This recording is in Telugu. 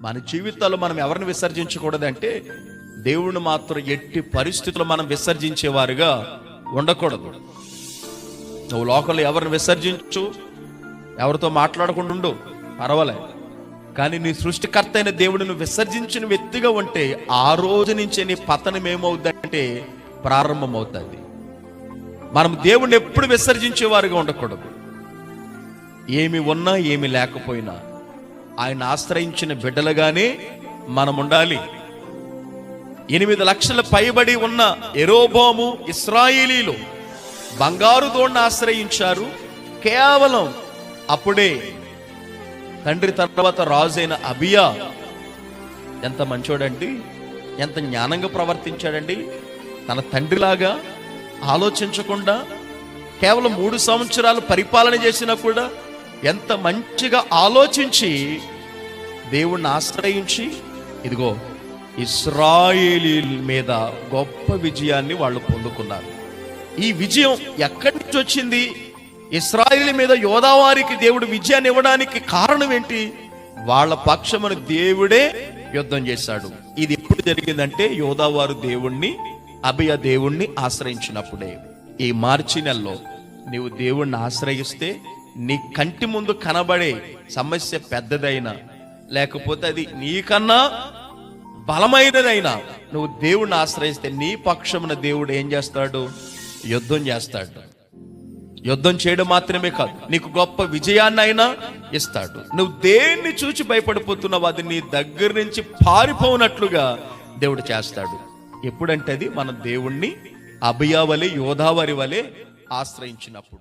మన జీవితాల్లో మనం ఎవరిని విసర్జించకూడదంటే దేవుణ్ణి మాత్రం ఎట్టి పరిస్థితుల్లో మనం విసర్జించేవారుగా ఉండకూడదు. నువ్వు లోకంలో ఎవరిని విసర్జించు, ఎవరితో మాట్లాడకుండా ఉండు, పర్వాలేదు. కానీ నీ సృష్టికర్త అయిన దేవుడిని విసర్జించిన వ్యక్తిగా ఉంటే ఆ రోజు నుంచే నీ పతనం ఏమవుద్దంటే ప్రారంభమవుతుంది. మనం దేవుణ్ణి ఎప్పుడు విసర్జించేవారుగా ఉండకూడదు. ఏమి ఉన్నా ఏమి లేకపోయినా ఆయన ఆశ్రయించిన బిడ్డలుగానే మనం ఉండాలి. 8 లక్షల పైబడి ఉన్న యెరోబోము ఇశ్రాయేలీలు బంగారు దోణ్ణి ఆశ్రయించారు. కేవలం అప్పుడే తండ్రి తర్వాత రాజైన అబియా ఎంత మంచోడండి, ఎంత జ్ఞానంగా ప్రవర్తించాడండి. తన తండ్రిలాగా ఆలోచించకుండా కేవలం 3 సంవత్సరాలు పరిపాలన చేసినా కూడా ఎంత మంచిగా ఆలోచించి దేవుణ్ణి ఆశ్రయించి ఇదిగో ఇశ్రాయేలీల మీద గొప్ప విజయాన్ని వాళ్ళు పొందుకున్నారు. ఈ విజయం ఎక్కడి నుంచి వచ్చింది? ఇశ్రాయేలీల మీద యోధావారికి దేవుడు విజయాన్ని ఇవ్వడానికి కారణం ఏంటి? వాళ్ళ పక్షమున దేవుడే యుద్ధం చేశాడు. ఇది ఎప్పుడు జరిగిందంటే యోధావారు దేవుణ్ణి, అబియా దేవుణ్ణి ఆశ్రయించినప్పుడే. ఈ మార్చి నెలలో నీవు దేవుణ్ణి ఆశ్రయిస్తే నీ కంటి ముందు కనబడే సమస్య పెద్దదైనా లేకపోతే అది నీకన్నా బలమైనదైనా నువ్వు దేవుణ్ణి ఆశ్రయిస్తే నీ పక్షమున దేవుడు ఏం చేస్తాడు? యుద్ధం చేస్తాడు. యుద్ధం చేయడం మాత్రమే కాదు, నీకు గొప్ప విజయాన్ని అయినా ఇస్తాడు. నువ్వు దేన్ని చూచి భయపడిపోతున్నావు అది నీ దగ్గర నుంచి పారిపోనట్లుగా దేవుడు చేస్తాడు. ఎప్పుడంటే అది మనం దేవుణ్ణి అబియా వలె యోధావారి వలె ఆశ్రయించినప్పుడు.